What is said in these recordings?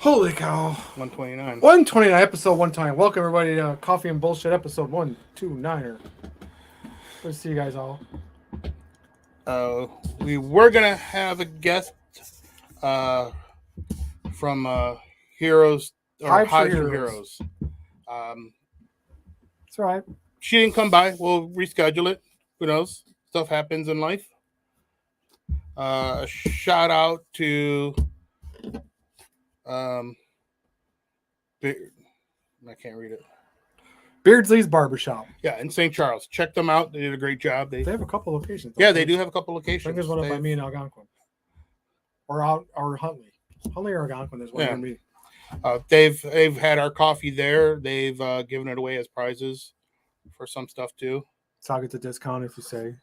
Holy cow. 129. 129, episode 129. Welcome, everybody, to Coffee and Bullshit, episode 129er. Good to see you guys all. We were gonna have a guest uh, from Heroes or Hives for Hives from Heroes. Heroes. Um, It's all right. she didn't come by. We'll reschedule it. Who knows? Stuff happens in life. A shout out to um, I can't read it. Beardsley's Barbershop. Yeah, in St. Charles. Check them out. They did a great job. They have a couple locations. Yeah, they do have a couple I locations. think there's one up by me in Algonquin. Or Huntley. Huntley or Algonquin, there's one near me. They've had our coffee there. They've given it away as prizes for some stuff too. So I'll get the discount if you say.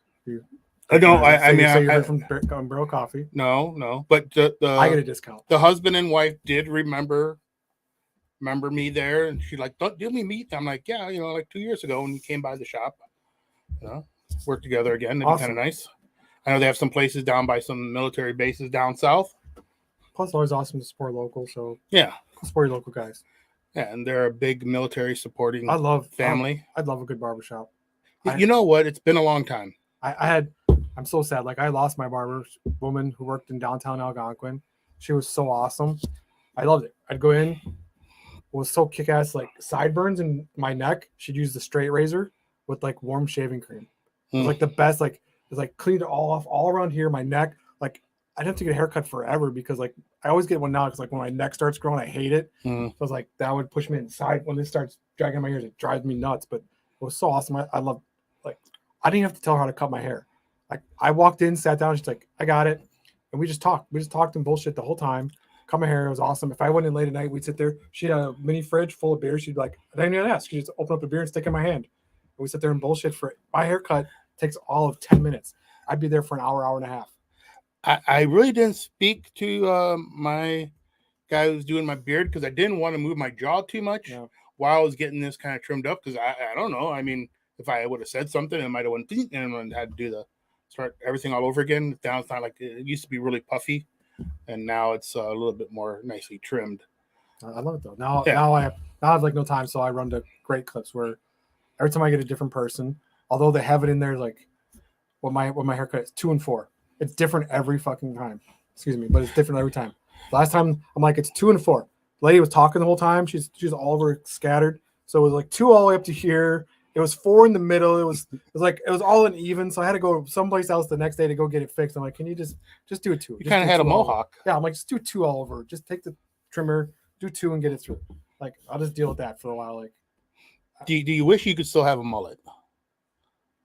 I mean, you heard from Bro Coffee. No, but I get a discount. The husband and wife did remember me there, and she's like, "Did we meet?" I'm like, "Yeah, like 2 years ago when you came by the shop. Work together again. It'd be kind of nice." I know they have some places down by some military bases down south. Plus, it's always awesome to support local. So yeah, support your local guys. Yeah, and they're a big military supporting. Family. I'd love a good barbershop. You know what? It's been a long time. I'm so sad. Like, I lost my barber woman who worked in downtown Algonquin. She was so awesome. I loved it. I'd go in. It was so kick-ass, like sideburns in my neck. She'd use the straight razor with like warm shaving cream. It was like the best. Like, it was like cleaned it all off all around here, my neck. Like, I'd have to get a haircut forever because like I always get one now because like when my neck starts growing, I hate it. So I was like, that would push me inside. When it starts dragging my ears, it drives me nuts. But it was so awesome. I love, like, I didn't have to tell her how to cut my hair. Like, I walked in, sat down, she's like, I got it. And we just talked. We just talked and bullshit the whole time. Cut my hair. It was awesome. If I went in late at night, we'd sit there. She had a mini fridge full of beer. She'd be like, I didn't even ask. She'd just open up a beer and stick it in my hand. And we sit there and bullshit for it. My haircut takes all of 10 minutes. I'd be there for an hour and a half. I really didn't speak to my guy who's doing my beard because I didn't want to move my jaw too much while I was getting this kind of trimmed up because I don't know. I mean, if I would have said something, it might have went and had to do start everything all over again. Now it's not like it used to be really puffy, and now it's a little bit more nicely trimmed. I love it though. Now I have like no time, so I run to Great Clips where every time I get a different person, although they have it in there like what my haircut is 2 and 4. It's different every fucking time. Excuse me, but it's different every time. Last time I'm like, it's 2 and 4. The lady was talking the whole time. She's all over scattered. So it was like 2 all the way up to here. It was 4 in the middle. It was all uneven. So I had to go someplace else the next day to go get it fixed. I'm like, can you just do it 2? You kind of had a mohawk. Yeah, I'm like, just do 2 all over. Just take the trimmer, do 2 and get it through. Like, I'll just deal with that for a while. Like, do you wish you could still have a mullet?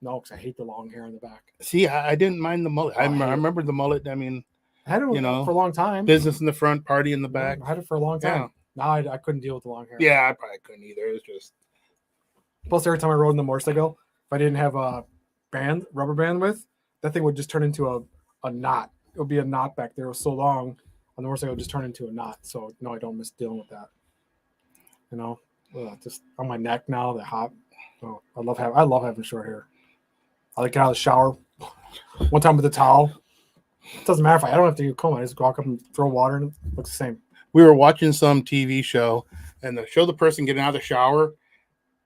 No, because I hate the long hair in the back. See, I didn't mind the mullet. I remember the mullet. I mean, I had it for a long time. Business in the front, party in the back. I had it for a long time. Yeah. Now I couldn't deal with the long hair. Yeah, I probably couldn't either. It was just. Plus, every time I rode in the motorcycle, if I didn't have a rubber band with, that thing would just turn into a knot. It would be a knot back there. It was so long on the motorcycle, it would just turn into a knot. So, no, I don't miss dealing with that. Just on my neck now, the hot. Oh, I love having short hair. I like get out of the shower. One time with the towel. It doesn't matter if I don't have to comb. I just walk up and throw water and it looks the same. We were watching some TV show and they show the person getting out of the shower,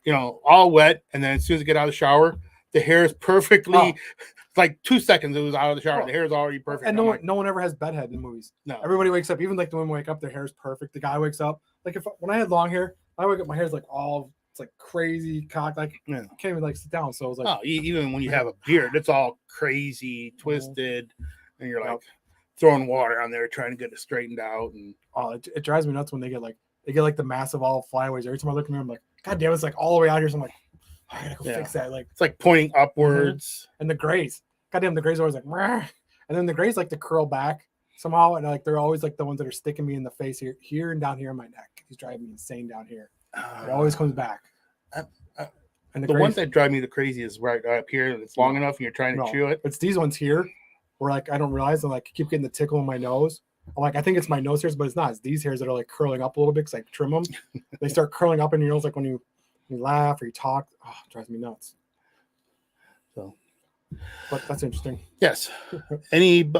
all wet. And then as soon as they get out of the shower, the hair is perfectly, like 2 seconds it was out of the shower. The hair is already perfect. And no one ever has bedhead in the movies. No. Everybody wakes up. Even like the women wake up, their hair is perfect. The guy wakes up. Like when I had long hair, I wake up, my hair's like all, it's like crazy cocked. Like I can't even like sit down. So I was like, even when you have a beard, it's all crazy, twisted, and you're like throwing water on there trying to get it straightened out. And it drives me nuts when they get like the massive all flyaways. Every time I look at me, I'm like, God damn, it's like all the way out here. So I'm like, I gotta go fix that. Like it's like pointing upwards. And the grays, goddamn, the grays are always like, Meh. And then the grays like to curl back somehow, and like they're always like the ones that are sticking me in the face here and down here in my neck. He's driving me insane down here. It always comes back. And the ones that drive me the crazy is right up here. And it's long enough, and you're trying to chew it. It's these ones here, where like I don't realize, and like I keep getting the tickle in my nose. I'm like, I think it's my nose hairs, but it's not. It's these hairs that are like curling up a little bit because I trim them. They start curling up in your nose, like when you laugh or you talk. Oh, it drives me nuts. So, but that's interesting. Yes.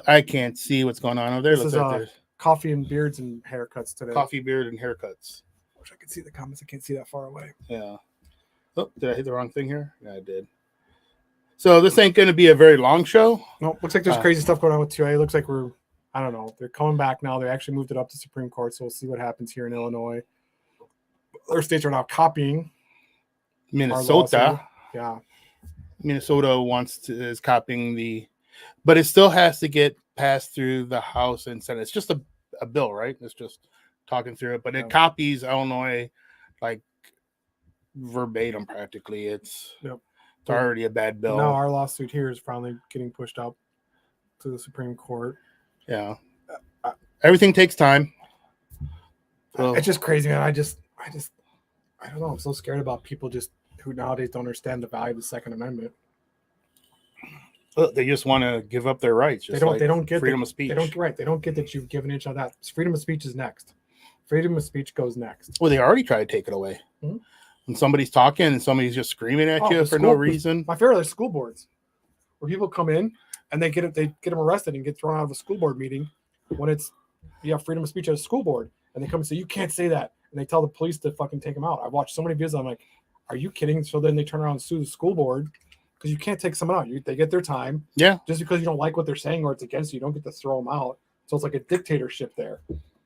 I can't see what's going on over there. This is coffee and beards and haircuts today. Coffee, beard, and haircuts. I wish I could see the comments. I can't see that far away. Yeah. Oh, did I hit the wrong thing here? Yeah, I did. So this ain't going to be a very long show. No, looks like there's crazy stuff going on with 2A. Looks like I don't know. They're coming back now. They actually moved it up to Supreme Court, so we'll see what happens here in Illinois. Other states are now copying. Minnesota. Yeah. Minnesota is copying but it still has to get passed through the House and Senate. It's just a bill, right? It's just talking through it, but it copies Illinois like verbatim practically. It's already a bad bill. Now our lawsuit here is finally getting pushed up to the Supreme Court. Yeah. Everything takes time. So, it's just crazy, man. I don't know. I'm so scared about people who nowadays don't understand the value of the Second Amendment. They just want to give up their rights. They don't get freedom of speech. They don't get that you've given each other that. Freedom of speech is next. Freedom of speech goes next. Well, they already tried to take it away. Mm-hmm. When somebody's talking and somebody's just screaming at you for no reason. My favorite are school boards, where people come in and they get them arrested and get thrown out of a school board meeting when you have freedom of speech at a school board, and they come and say you can't say that, and they tell the police to fucking take them out. I've watched so many videos. I'm like, are you kidding? So then they turn around and sue the school board because you can't take someone out. They get their time. Yeah. Just because you don't like what they're saying or it's against you, you don't get to throw them out. So it's like a dictatorship there,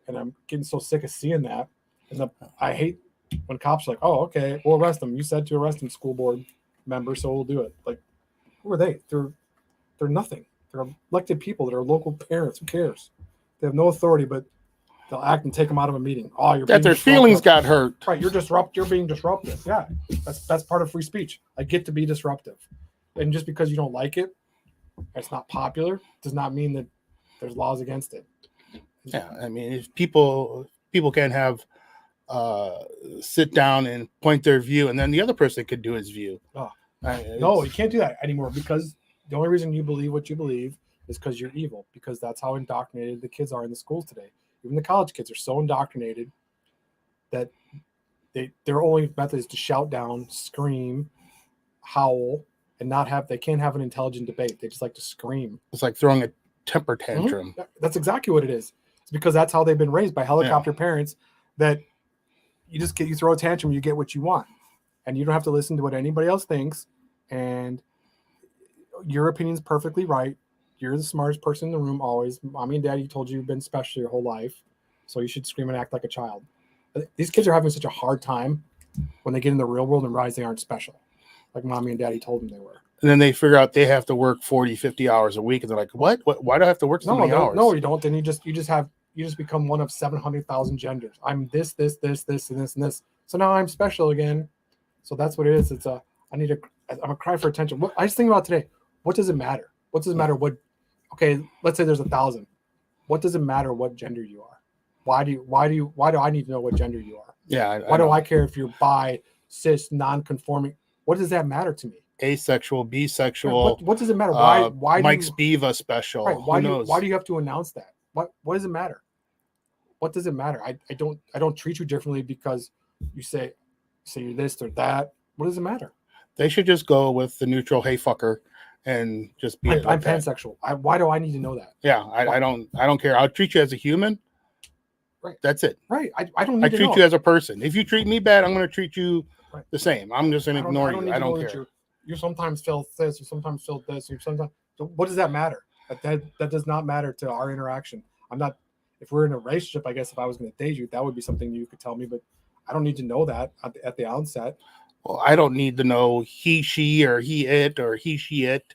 and I'm getting so sick of seeing that. And I hate when cops are like, oh, okay, we'll arrest them. You said to arrest them, school board member, so we'll do it. Like, who are they? They're nothing. They're elected people that are local parents. Who cares? They have no authority, but they'll act and take them out of a meeting. Oh, that their feelings got hurt. Right, you're being disruptive. Yeah, that's part of free speech. I get to be disruptive, and just because you don't like it, it's not popular, does not mean that there's laws against it. Yeah, I mean, if people can have sit down and point their view, and then the other person could do his view. Oh. No, you can't do that anymore, because the only reason you believe what you believe is because you're evil, because that's how indoctrinated the kids are in the schools today. Even the college kids are so indoctrinated that their only method is to shout down, scream, howl, and they can't have an intelligent debate. They just like to scream. It's like throwing a temper tantrum. Mm-hmm. That's exactly what it is. It's because that's how they've been raised by helicopter parents, that you throw a tantrum, you get what you want, and you don't have to listen to what anybody else thinks, and your opinion's perfectly right. You're the smartest person in the room always. Mommy and daddy told you you've been special your whole life, so you should scream and act like a child. These kids are having such a hard time when they get in the real world and realize they aren't special, like mommy and daddy told them they were. And then they figure out they have to work 40, 50 hours a week, and they're like, what? Why do I have to work so many hours? No, you don't. Then you just become one of 700,000 genders. I'm this, and this, and this. So now I'm special again. So that's what it is. I'm a cry for attention. I just think about today. What does it matter? What does it matter? Okay, let's say there's 1,000. What does it matter what gender you are? Why do I need to know what gender you are? Yeah. Why do I care if you're bi, cis, non-conforming? What does that matter to me? Asexual, bisexual. What does it matter? Why Mike Spiva special? Right, why do you have to announce that? What does it matter? What does it matter? I don't treat you differently because you say you're this or that. What does it matter? They should just go with the neutral hey fucker and just be. I'm pansexual. Why do I need to know that? Yeah, I don't care. I'll treat you as a human. Right. That's it. Right. I don't need to treat know. you as a person. If you treat me bad, I'm going to treat you the same. I'm just going to ignore you. I don't care. You sometimes feel this, you sometimes feel this, so what does that matter? That does not matter to our interaction. I'm not. If we're in a relationship, I guess if I was going to date you, that would be something you could tell me, but I don't need to know that at the outset. Well, I don't need to know he, she, or he, it, or he, she, it.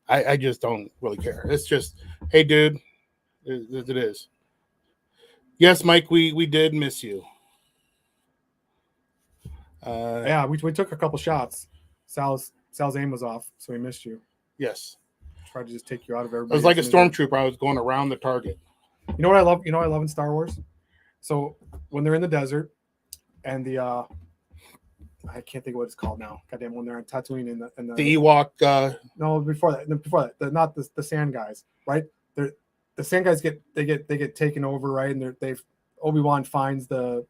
I just don't really care. It's just, hey, dude, it is. Yes, Mike, we did miss you. Yeah, we took a couple shots. Sal's aim was off, so we missed you. Yes. Tried to just take you out of everybody. It was like a stormtrooper. I was going around the target. You know what I love? You know what I love in Star Wars? So when they're in the desert and I can't think of what it's called now. Goddamn, when they're on Tatooine and the Ewok. No, before that, not the sand guys, right? The sand guys get taken over, right? And Obi-Wan finds their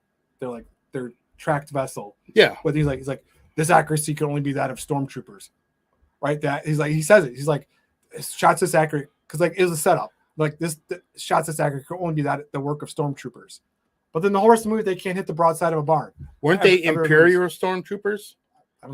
tracked vessel. Yeah. But he's like this accuracy can only be that of stormtroopers, right? That he says it. He's like, shots this accurate because like it was a setup. like the shots that's accurate could only be the work of stormtroopers. But then the whole rest of the movie, they can't hit the broadside of a barn. Weren't they Imperial stormtroopers?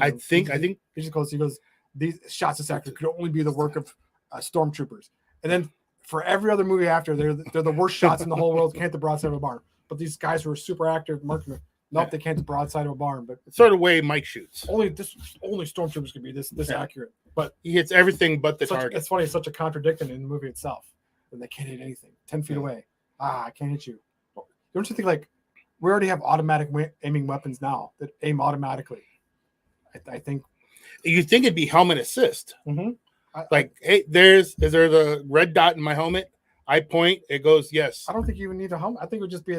I think. He just goes. He goes. These shots that's accurate could only be the work of stormtroopers. And then for every other movie after, they're the worst shots in the whole world. Can't hit the broadside of a barn. But these guys who are super active, marketing, nope, they can't hit the broadside of a barn. But it's sort of the way Mike shoots. Only stormtroopers can be this accurate. But he hits everything but the target. It's funny. It's such a contradiction in the movie itself. And they can't hit anything. 10 feet away. I can't hit you. Don't you think like we already have automatic aiming weapons now that aim automatically? I think. You think it'd be helmet assist? Mm-hmm. Hey, is there the red dot in my helmet? I point, it goes yes. I don't think you even need a helmet. I think it would just be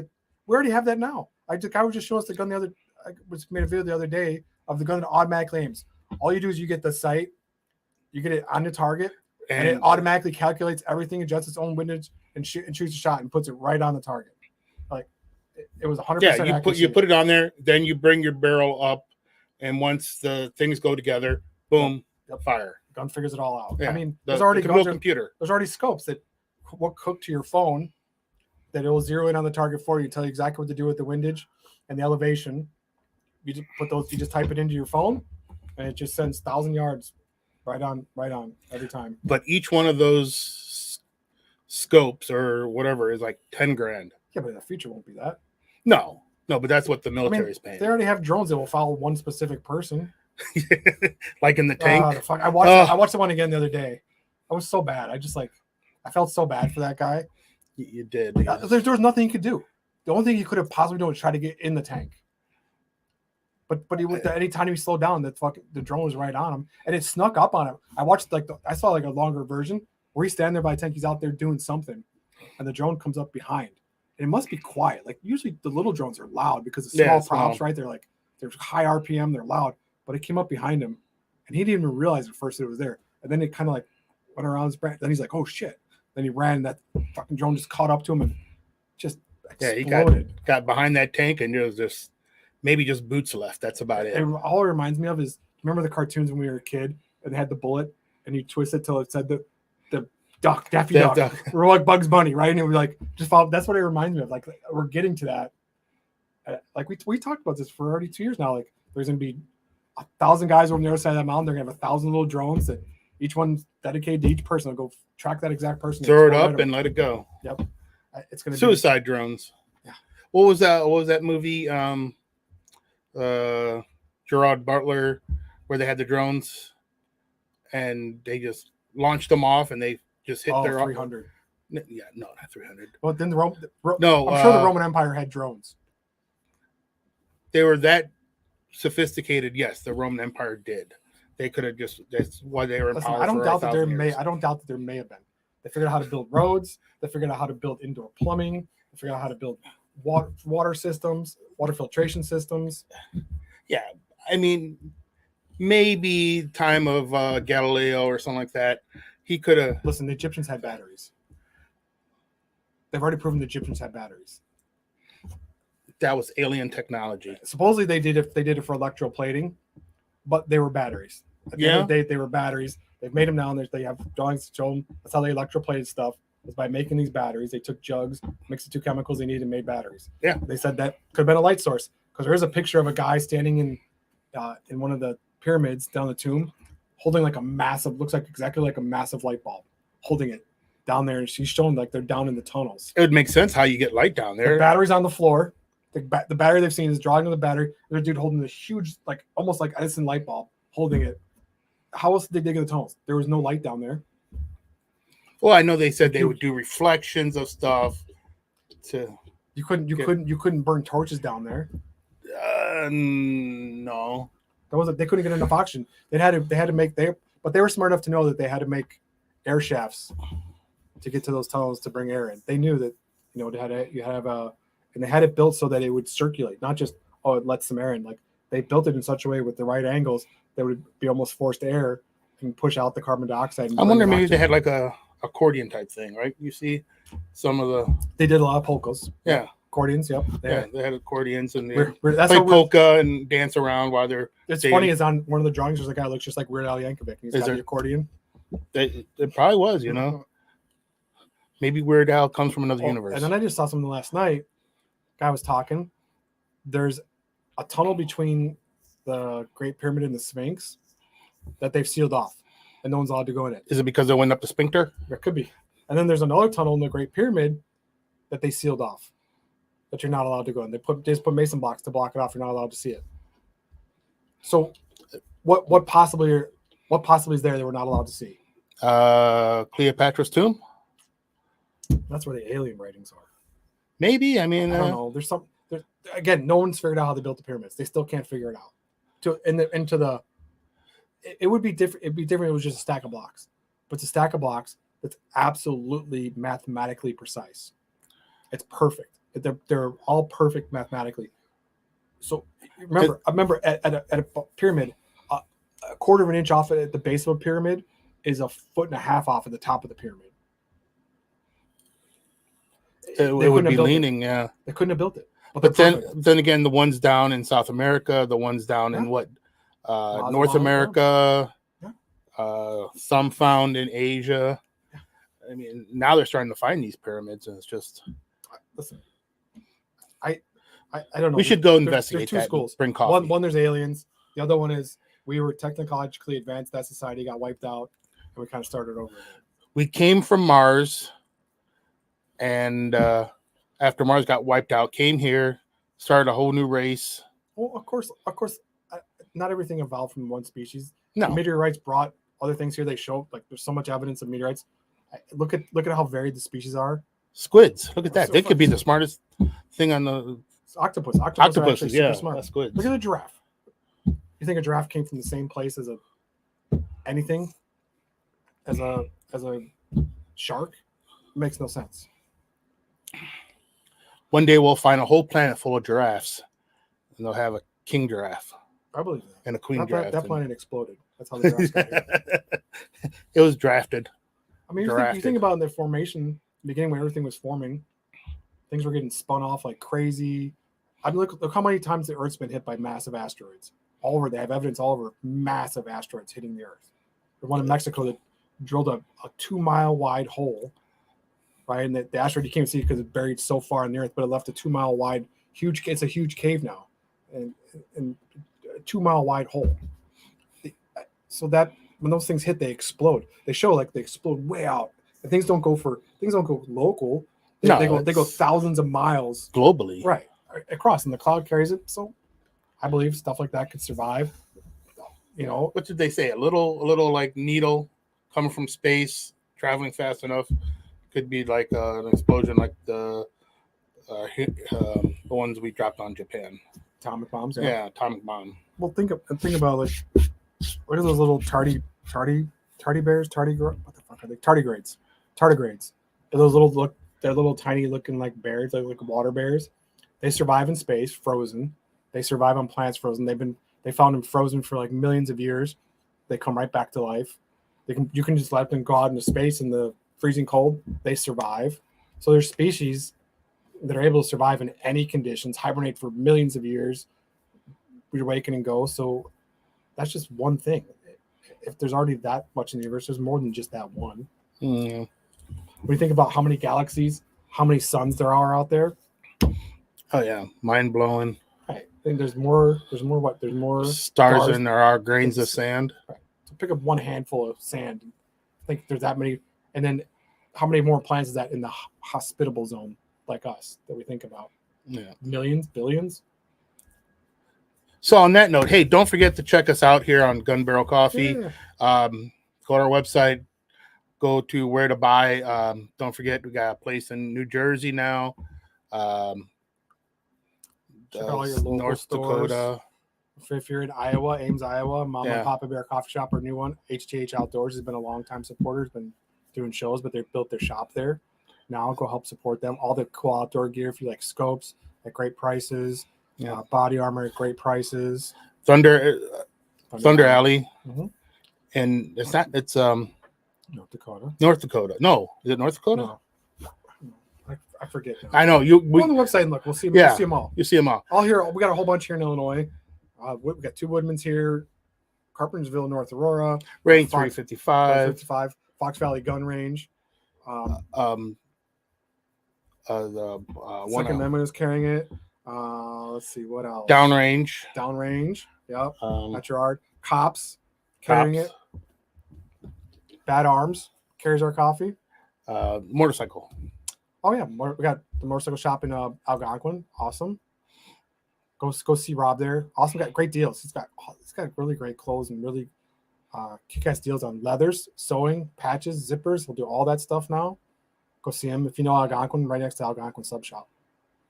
we already have that now. The guy was just showing us the gun I made a video the other day of the gun that automatically aims. All you do is you get the sight, you get it on the target, and it automatically calculates everything, adjusts its own windage, and shoots a shot and puts it right on the target. Like it was 100%. Yeah, you put it on there, then you bring your barrel up, and once the things go together, boom, fire. Gun figures it all out. Yeah, I mean, there's already computer. There's already scopes that will cook to your phone that it will zero in on the target for you, tell you exactly what to do with the windage and the elevation. You just type it into your phone, and it just sends 1,000 yards right on every time. But each one of those scopes or whatever is like 10 grand. Yeah, but in the future won't be that. No, but that's what the military is paying. They already have drones that will follow one specific person. Like in the tank. I watched the one again the other day. I was so bad. I felt so bad for that guy. You did. There was nothing he could do. The only thing he could have possibly done was try to get in the tank. But he would. Anytime he slowed down, the drone was right on him, and it snuck up on him. I watched I saw a longer version where he's standing there by the tank. He's out there doing something, and the drone comes up behind. And it must be quiet. Like usually the little drones are loud because the small props, right? They're high RPM, they're loud. But it came up behind him, and he didn't even realize at first it was there. And then it kind of went around his brain. Then he's like, "Oh shit!" Then he ran. That fucking drone just caught up to him and just exploded. He got behind that tank, and there was just maybe just boots left. That's about it. All it reminds me of is remember the cartoons when we were a kid, and they had the bullet, and you twist it till it said the duck, Daffy Duck. We're like Bugs Bunny, right? And it was just follow. That's what it reminds me of. Like we're getting to that. Like we talked about this for already 2 years now. Like there's gonna be 1,000 guys over on the other side of that mountain. They're gonna have 1,000 little drones that each one's dedicated to each person. They'll go track that exact person. Throw it up and let it go. Yep. It's gonna suicide drones. Yeah. What was that movie? Gerard Butler, where they had the drones, and they just launched them off, and they just hit their 300. Yeah, no, not 300. Well, then I'm sure the Roman Empire had drones. They were that sophisticated. Yes, the Roman Empire did. They could have just. That's why they were in power. I don't doubt that there may have been. They figured out how to build roads. They figured out how to build indoor plumbing. They figured out how to build water systems, water filtration systems. Yeah, I mean, maybe time of Galileo or something like that. He could have. Listen, the Egyptians had batteries. They've already proven the Egyptians had batteries. That was alien technology. Supposedly they did it for electroplating, but they were batteries. At the end of the day, they were batteries. They've made them down there. They have drawings to show them. That's how they electroplated stuff. Was by making these batteries. They took jugs, mixed the two chemicals they needed, and made batteries. Yeah. They said that could have been a light source because there is a picture of a guy standing in one of the pyramids down the tomb, holding looks like exactly like a massive light bulb, holding it down there. And she's showing they're down in the tunnels. It would make sense how you get light down there. The battery's on the floor. The battery they've seen is drawing to the battery. There's a dude holding this huge, almost like Edison light bulb, holding it. How else did they dig in the tunnels? There was no light down there. Well, I know they said they would do reflections of stuff. You couldn't burn torches down there. No. They couldn't get enough oxygen. They had to make but they were smart enough to know that they had to make air shafts to get to those tunnels to bring air in. They knew that and they had it built so that it would circulate, not just it lets some air in. Like they built it in such a way with the right angles that would be almost forced air and push out the carbon dioxide. I wonder maybe they had a accordion type thing, right? You see some of they did a lot of polkas. Yeah. Accordions, yep. They had accordions and they that's play polka and dance around while they're. It's funny is on one of the drawings there's a guy who looks just like Weird Al Yankovic. And he's got the accordion. It probably was, Maybe Weird Al comes from another universe. And then I just saw something last night. Guy was talking. There's a tunnel between the Great Pyramid and the Sphinx that they've sealed off, and no one's allowed to go in it. Is it because they went up the sphincter? There could be. And then there's another tunnel in the Great Pyramid that they sealed off, that you're not allowed to go in. They just put mason blocks to block it off. You're not allowed to see it. So, what possibly is there that we're not allowed to see? Cleopatra's tomb. That's where the alien writings are. Maybe. I mean, I don't know. Again, no one's figured out how they built the pyramids. They still can't figure it out. It would be different. It'd be different if it was just a stack of blocks. But it's a stack of blocks that's absolutely mathematically precise. It's perfect. They're all perfect mathematically. So I remember at a pyramid, a quarter of an inch off at the base of a pyramid is a foot and a half off at the top of the pyramid. It would be leaning, yeah. They couldn't have built it. But then again, the ones down in South America, the ones down in North America, some found in Asia. Yeah. I mean, now they're starting to find these pyramids, and it's just. Listen, I don't know. We should go investigate. There's two schools. Bring coffee. One there's aliens. The other one is we were technologically advanced. That society got wiped out, and we kind of started over again. We came from Mars, and after Mars got wiped out, came here, started a whole new race. Well, of course, not everything evolved from one species. No, meteorites brought other things here. They show there's so much evidence of meteorites. Look at how varied the species are. Squids, look at that. They could be the smartest thing on the octopus. Octopuses, yeah, smart. That's squids. Look at the giraffe. You think a giraffe came from the same place as anything? As a shark? It makes no sense. One day we'll find a whole planet full of giraffes, and they'll have a king giraffe. I believe that. And a queen giraffe. That planet exploded. That's how the giraffes got here. It was drafted. I mean, you think about their formation, in the beginning when everything was forming, things were getting spun off like crazy. I mean, look how many times the Earth's been hit by massive asteroids. All over, they have evidence all over massive asteroids hitting the Earth. There's one in Mexico that drilled a 2-mile wide hole, right? And the asteroid you can't see because it's buried so far in the Earth, but it left a 2-mile wide, it's a huge cave now, and a 2-mile wide hole. So that when those things hit, they explode. They show they explode way out. And things don't go local. They go thousands of miles globally, right across, and the cloud carries it. So I believe stuff like that could survive. You know, what did they say? A little like needle coming from space, traveling fast enough, could be like an explosion, like the ones we dropped on Japan. Atomic bombs. Yeah, atomic bomb. Well, think about look at those little tardigrades. What the fuck are they? Tardigrades. They're little tiny looking like bears, like water bears. They survive in space, frozen. They survive on planets frozen. They found them frozen for like millions of years. They come right back to life. You can just let them go out into space in the freezing cold. They survive. So there's species that are able to survive in any conditions, hibernate for millions of years, reawaken and go. So that's just one thing. If there's already that much in the universe, there's more than just that one. Mm. When you think about how many galaxies, how many suns there are out there. Oh yeah, mind blowing. Right. I think there's more stars than there are grains of sand. Right. So pick up one handful of sand. I think there's that many, and then how many more planets is that in the hospitable zone like us that we think about? Yeah, millions, billions. So on that note, hey, don't forget to check us out here on Gun Barrel Coffee. Yeah. Go to our website. Go to where to buy. Don't forget, we got a place in New Jersey now. North stores. Dakota. If you're in Iowa, Ames, Iowa, Mama and Papa Bear Coffee Shop, our new one. HTH Outdoors has been a long-time supporter. Has been doing shows, but they've built their shop there. Now go help support them. All the cool outdoor gear, if you like scopes at great prices. Yeah. Body armor at great prices. Thunder Alley. Mm-hmm. And it's North Dakota. No, is it North Dakota? No. I forget now. I know go on the website and look. We'll see. Yeah, we'll see them all. You see them all. All here. We got a whole bunch here in Illinois. We got 2 Woodmans here, Carpentersville, North Aurora, Range 355, Fox Valley Gun Range. one Second Amendment is carrying it. Let's see what else. Downrange. Yep. That's your art. Cops carrying it. Bad Arms carries our coffee. Motorcycle. Oh yeah, we got the motorcycle shop in Algonquin. Awesome. Go see Rob there. Awesome, got great deals. He's got really great clothes and really kick-ass deals on leathers, sewing, patches, zippers. He'll do all that stuff now. Go see him if you know Algonquin, right next to Algonquin Sub Shop.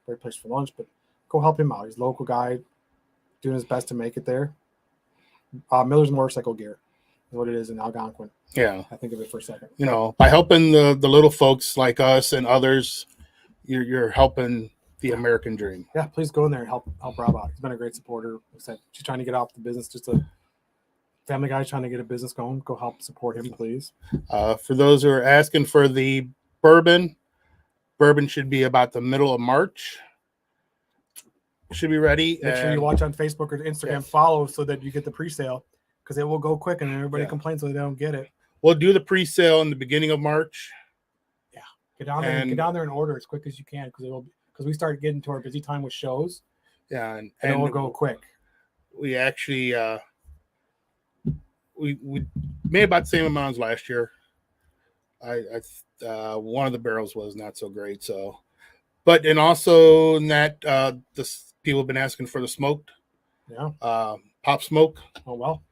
Great place for lunch, but go help him out. He's a local guy, doing his best to make it there. Miller's Motorcycle Gear is what it is in Algonquin. Yeah, I think of it for a second. You know, by helping the little folks like us and others, you're helping the American dream. Yeah, please go in there and help Rob out. He's been a great supporter. Like I said, she's trying to get off the business, just a family guy trying to get a business going. Go help support him, please. For those who are asking for the bourbon should be about the middle of March. Should be ready. Make sure you watch on Facebook or Instagram, yes. Follow so that you get the pre-sale, because it will go quick and everybody complains so they don't get it. We'll do the pre-sale in the beginning of March. Yeah, get down there and order as quick as you can, because we start getting to our busy time with shows. Yeah, and it will go quick. We actually we made about the same amount as last year. One of the barrels was not so great, so. But and also in that the people have been asking for the smoked, pop smoke. Oh well,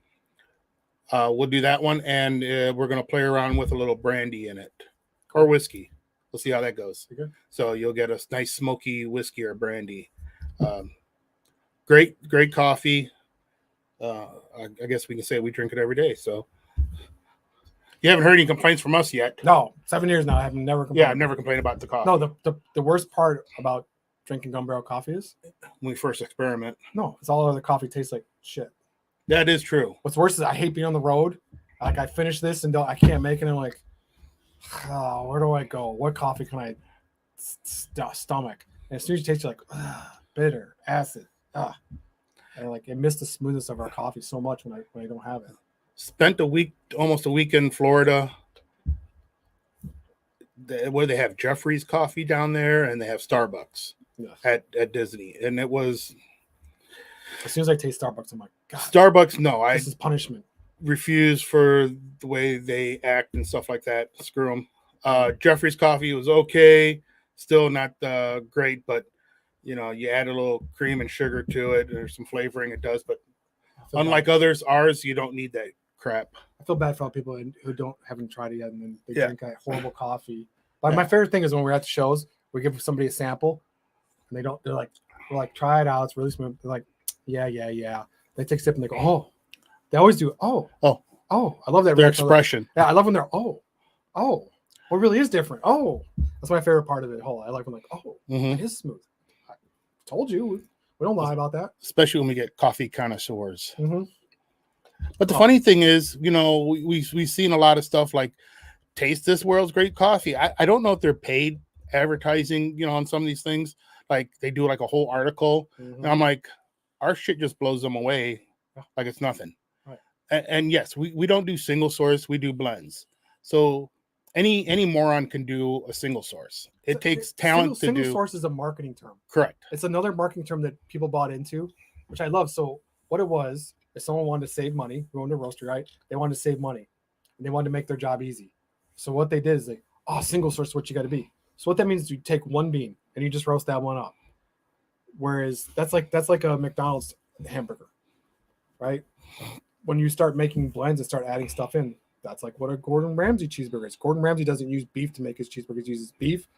we'll do that one, and we're gonna play around with a little brandy in it or whiskey. We'll see how that goes. Okay. So you'll get a nice smoky whiskey or brandy. Great coffee. I guess we can say we drink it every day. So you haven't heard any complaints from us yet. No, 7 years now. I have never complained. Yeah, I've never complained about the coffee. No, the worst part about drinking Gun Barrel coffee is when we first experiment. No, it's all other coffee tastes like shit. That is true. What's worse is I hate being on the road. Like I finish this and I can't make it. And I'm like, oh, where do I go? What coffee can I stomach? And as soon as you taste it, you're like, bitter, acid. And like it missed the smoothness of our coffee so much when I don't have it. Spent almost a week in Florida. Where they have Jeffrey's coffee down there, and they have Starbucks at Disney, and it was. As soon as I taste Starbucks, I'm like, God, Starbucks. No, this is punishment. Refuse for the way they act and stuff like that. Screw them. Jeffrey's coffee was okay, still not great, but you know, you add a little cream and sugar to it. There's some flavoring it does, but unlike others, ours you don't need that crap. I feel bad for all people who haven't tried it yet, and then they drink that horrible coffee. But my favorite thing is when we're at the shows, we give somebody a sample, and they're like, try it out. It's really smooth. They're like, yeah. They take a sip and they go, oh. They always do, oh. I love that. Their expression. I love when they're, oh. What really is different? Oh. That's my favorite part of it. I like when it is smooth. I told you. We don't lie about that. Especially when we get coffee connoisseurs. Mm-hmm. But the funny thing is, you know, we've seen a lot of stuff like taste this world's great coffee. I don't know if they're paid advertising, you know, on some of these things. Like they do like a whole article. And I'm like, our shit just blows them away like it's nothing. Right. And yes, we don't do single source. We do blends. So any moron can do a single source. It takes talent to do. Single source is a marketing term. Correct. It's another marketing term that people bought into, which I love. So what it was, if someone wanted to save money, who owned a roaster, right? They wanted to save money and they wanted to make their job easy. So what they did is single source is what you got to be. So what that means is you take one bean and you just roast that one up. Whereas that's like a McDonald's hamburger, right? When you start making blends and start adding stuff in, that's like what a Gordon Ramsay cheeseburger is. Gordon Ramsay doesn't use beef to make his cheeseburgers. He uses beef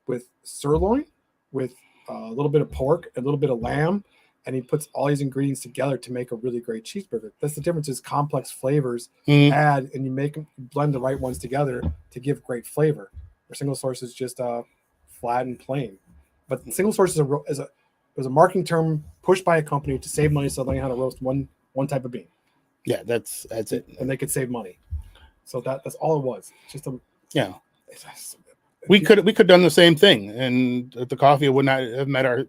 with sirloin, with a little bit of pork, a little bit of lamb, and he puts all these ingredients together to make a really great cheeseburger. That's the difference, is complex flavors add, and you blend the right ones together to give great flavor. Or single source is just flat and plain. But single source is a marketing term pushed by a company to save money, so they learn how to roast one type of bean. Yeah, that's it. And they could save money. So that's all it was. Just we could have done the same thing, and the coffee would not have met our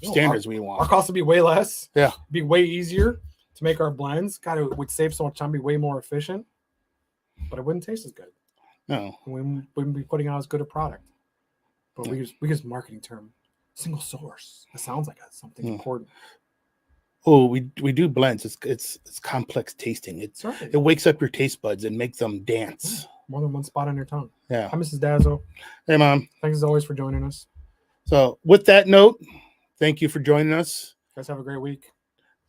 standards we want. Our cost would be way less. Yeah, be way easier to make our blends. God, it would save so much time, be way more efficient, but it wouldn't taste as good. No, we wouldn't be putting out as good a product. But we use marketing term, single source. That sounds like something important. Oh, we do blends. It's complex tasting. It wakes up your taste buds and makes them dance. Yeah. More than one spot on your tongue. Yeah. Hi, Mrs. Dazzle. Hey, Mom. Thanks as always for joining us. So with that note, thank you for joining us. You guys have a great week.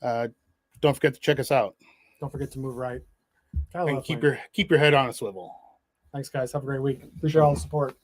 Don't forget to check us out. Don't forget to move right. And keep your head on a swivel. Thanks, guys. Have a great week. Appreciate all the support.